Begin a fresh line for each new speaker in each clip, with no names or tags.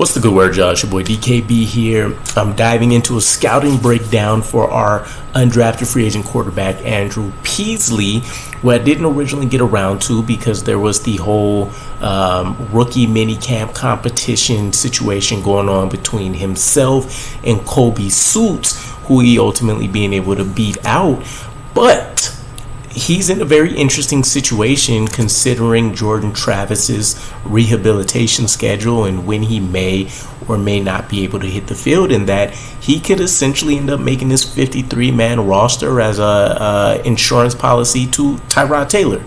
What's the good word, Josh? Your boy DKB here. I'm diving into a scouting breakdown for our undrafted free agent quarterback, Andrew Peasley, who I didn't originally get around to because there was the whole rookie minicamp competition situation going on between himself and Kobe Suits, who he ultimately being able to beat out. But he's in a very interesting situation considering Jordan Travis's rehabilitation schedule and when he may or may not be able to hit the field, and that he could essentially end up making this 53-man roster as a insurance policy to Tyrod Taylor,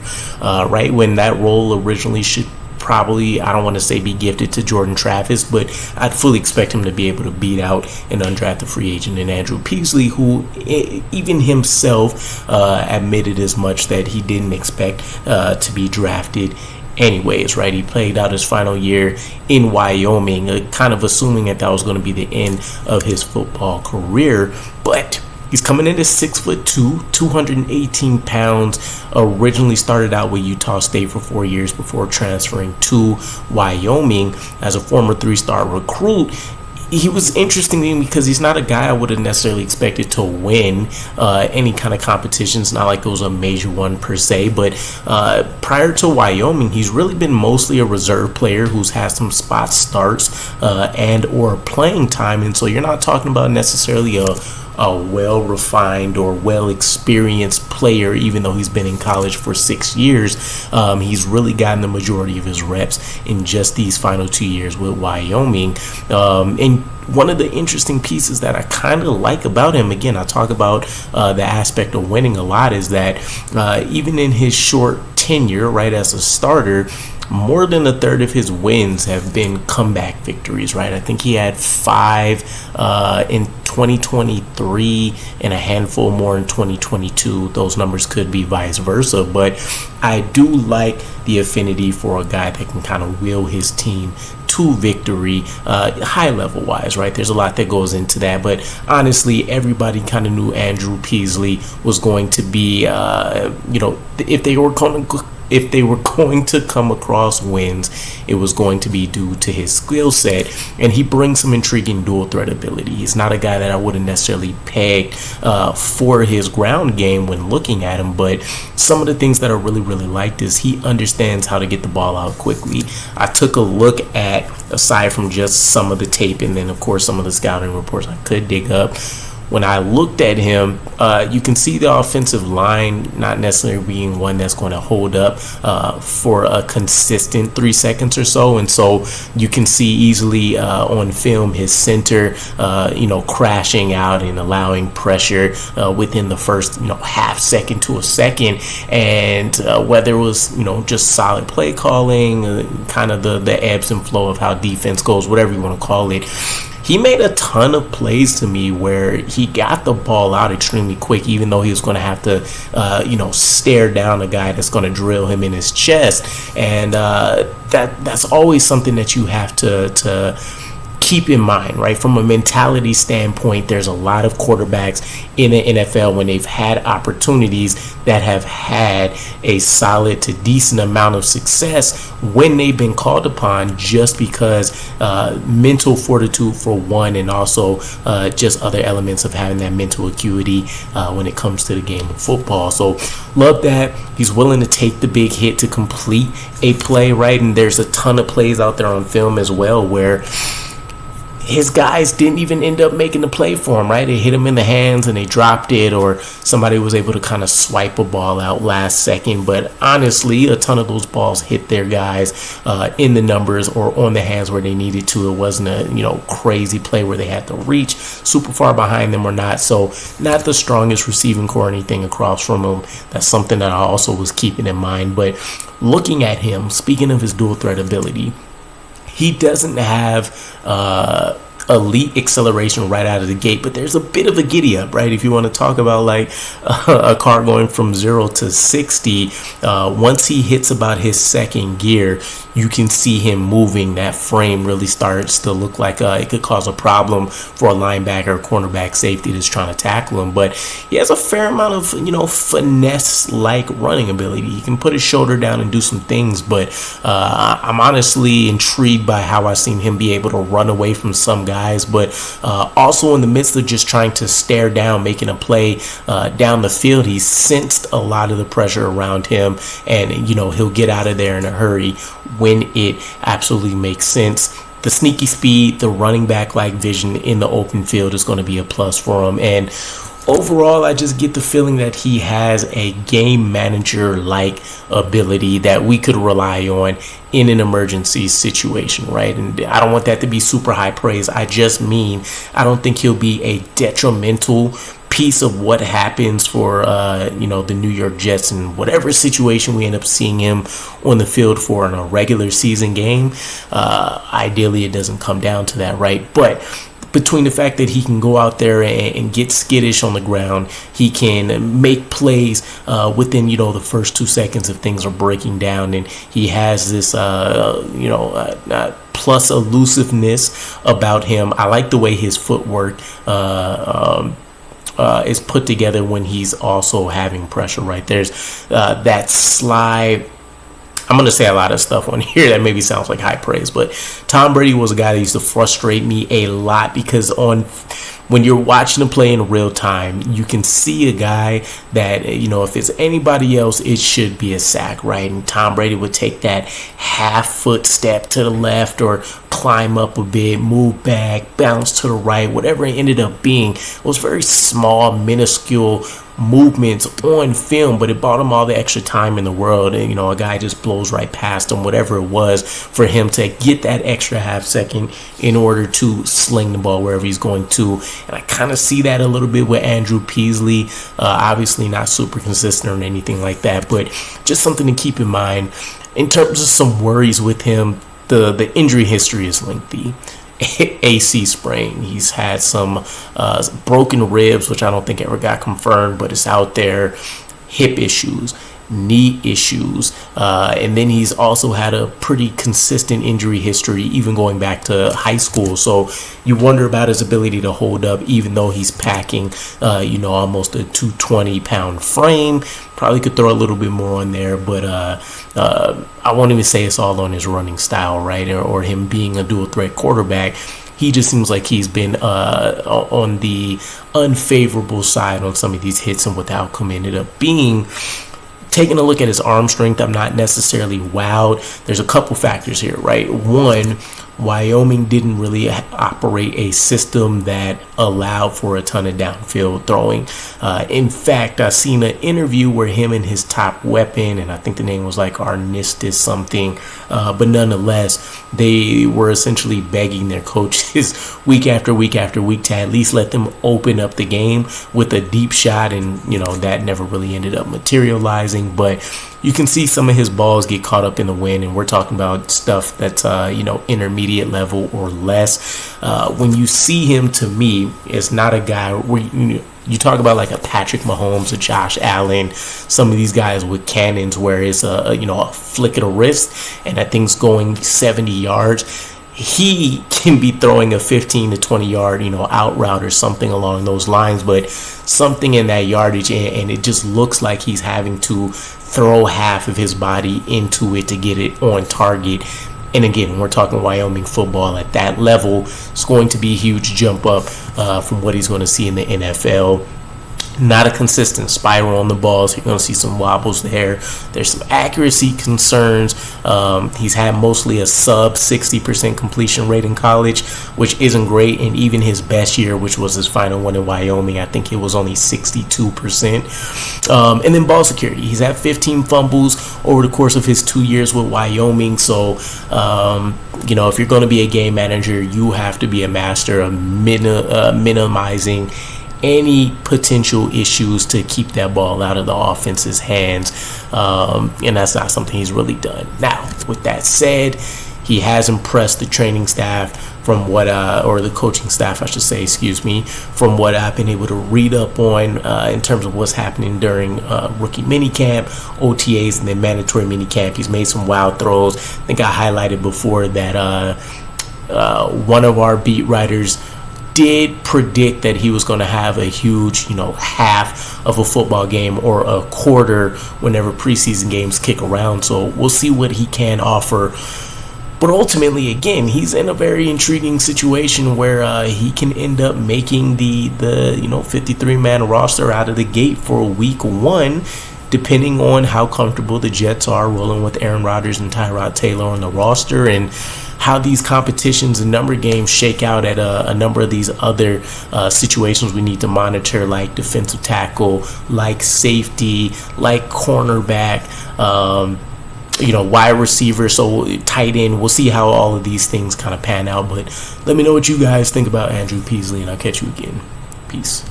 right when that role originally should probably, I don't want to say be gifted to Jordan Travis, but I'd fully expect him to be able to beat out an undrafted free agent in Andrew Peasley, who even himself admitted as much that he didn't expect to be drafted anyways, right? He played out his final year in Wyoming, kind of assuming that was going to be the end of his football career, but he's coming in at 6'2", 218 pounds. Originally started out with Utah State for 4 years before transferring to Wyoming as a former 3-star recruit. He was interesting to me because he's not a guy I would have necessarily expected to win any kind of competitions. Not like it was a major one per se, but prior to Wyoming, he's really been mostly a reserve player who's had some spot starts and or playing time. And so you're not talking about necessarily a well-refined or well-experienced player, even though he's been in college for 6 years. He's really gotten the majority of his reps in just these final 2 years with Wyoming. And one of the interesting pieces that I kind of like about him, again, I talk about the aspect of winning a lot, is that even in his short tenure, right, as a starter, more than a third of his wins have been comeback victories, right? I think he had 5 in 2023 and a handful more in 2022. Those numbers could be vice versa, but I do like the affinity for a guy that can kind of will his team to victory, high level wise, right? There's a lot that goes into that, but honestly, everybody kind of knew Andrew Peasley was going to be, if they were going to come across wins, it was going to be due to his skill set, and he brings some intriguing dual threat ability. He's not a guy that I wouldn't necessarily peg for his ground game when looking at him, but some of the things that I really liked is he understands how to get the ball out quickly. I took a look at, aside from just some of the tape and then of course some of the scouting reports I could dig up, when I looked at him, you can see the offensive line not necessarily being one that's going to hold up for a consistent 3 seconds or so. And so you can see easily on film his center, crashing out and allowing pressure within the first, half second to a second. And whether it was, just solid play calling, kind of the ebbs and flow of how defense goes, whatever you want to call it, he made a ton of plays to me where he got the ball out extremely quick, even though he was going to have to, stare down a guy that's going to drill him in his chest. And that's always something that you have to keep in mind, right? From a mentality standpoint, there's a lot of quarterbacks in the NFL when they've had opportunities that have had a solid to decent amount of success when they've been called upon, just because mental fortitude for one, and also just other elements of having that mental acuity when it comes to the game of football. So love that he's willing to take the big hit to complete a play, right? And there's a ton of plays out there on film as well where his guys didn't even end up making the play for him, right? They hit him in the hands and they dropped it, or somebody was able to kind of swipe a ball out last second. But honestly, a ton of those balls hit their guys in the numbers or on the hands where they needed to. It wasn't a crazy play where they had to reach super far behind them or not. So not the strongest receiving core or anything across from him. That's something that I also was keeping in mind. But looking at him, speaking of his dual threat ability, he doesn't have elite acceleration right out of the gate, but there's a bit of a giddy up, right? If you want to talk about like a car going from 0 to 60, once he hits about his second gear, you can see him moving. That frame really starts to look like it could cause a problem for a linebacker or cornerback safety that's trying to tackle him. But he has a fair amount of, finesse-like running ability. He can put his shoulder down and do some things, but I'm honestly intrigued by how I've seen him be able to run away from some guys, but also in the midst of just trying to stare down, making a play down the field, he sensed a lot of the pressure around him, and he'll get out of there in a hurry when it absolutely makes sense. The sneaky speed, the running back like vision in the open field is going to be a plus for him. And overall, I just get the feeling that he has a game manager like ability that we could rely on in an emergency situation, right? And I don't want that to be super high praise. I just mean I don't think he'll be a detrimental piece of what happens for the New York Jets in whatever situation we end up seeing him on the field for in a regular season game. Ideally, it doesn't come down to that, right? But between the fact that he can go out there and get skittish on the ground, he can make plays within the first 2 seconds if things are breaking down, and he has this plus elusiveness about him. I like the way his footwork is put together when he's also having pressure, right? There's that slide. I'm going to say a lot of stuff on here that maybe sounds like high praise, but Tom Brady was a guy that used to frustrate me a lot because when you're watching him play in real time, you can see a guy that, if it's anybody else, it should be a sack, right? And Tom Brady would take that half-foot step to the left or climb up a bit, move back, bounce to the right, whatever it ended up being. It was very small, minuscule movements on film, but it bought him all the extra time in the world. And a guy just blows right past him, whatever it was, for him to get that extra half second in order to sling the ball wherever he's going to. And I kind of see that a little bit with Andrew Peasley. Obviously not super consistent or anything like that, but just something to keep in mind. In terms of some worries with him, the injury history is lengthy. AC sprain. He's had some broken ribs, which I don't think ever got confirmed, but it's out there. Hip issues, knee issues, and then he's also had a pretty consistent injury history even going back to high school. So you wonder about his ability to hold up even though he's packing almost a 220-pound frame. Probably could throw a little bit more on there, but I won't even say it's all on his running style, right, or him being a dual threat quarterback. He just seems like he's been on the unfavorable side on some of these hits and what the outcome ended up being. Taking a look at his arm strength, I'm not necessarily wowed. There's a couple factors here, right? One, Wyoming didn't really operate a system that allowed for a ton of downfield throwing. In fact, I seen an interview where him and his top weapon, and I think the name was like Arnistis something, but nonetheless, they were essentially begging their coaches week after week after week to at least let them open up the game with a deep shot, and that never really ended up materializing. But you can see some of his balls get caught up in the wind, and we're talking about stuff that's intermediate level or less. When you see him, to me, it's not a guy where you talk about like a Patrick Mahomes, a Josh Allen, some of these guys with cannons where it's a flick of the wrist and that thing's going 70 yards. He can be throwing a 15 to 20 yard, out route or something along those lines, but something in that yardage, and it just looks like he's having to throw half of his body into it to get it on target. And again, we're talking Wyoming football at that level. It's going to be a huge jump up from what he's going to see in the NFL. Not a consistent spiral on the balls. You're going to see some wobbles there. There's some accuracy concerns. He's had mostly a sub 60% completion rate in college, which isn't great. And even his best year, which was his final one in Wyoming, I think it was only 62%. And then ball security. He's had 15 fumbles over the course of his 2 years with Wyoming. So, if you're going to be a game manager, you have to be a master of minimizing any potential issues to keep that ball out of the offense's hands, and that's not something he's really done. Now, with that said, he has impressed the training staff from what or the coaching staff, I should say, excuse me, from what I've been able to read up on in terms of what's happening during rookie minicamp, OTAs, and then mandatory minicamp. He's made some wild throws. I think I highlighted before that one of our beat writers did predict that he was going to have a huge, half of a football game or a quarter whenever preseason games kick around. So we'll see what he can offer. But ultimately, again, he's in a very intriguing situation where he can end up making the 53-man roster out of the gate for week 1, depending on how comfortable the Jets are rolling with Aaron Rodgers and Tyrod Taylor on the roster, and how these competitions and number games shake out at a number of these other situations we need to monitor, like defensive tackle, like safety, like cornerback, wide receiver, so tight end. We'll see how all of these things kind of pan out. But let me know what you guys think about Andrew Peasley, and I'll catch you again. Peace.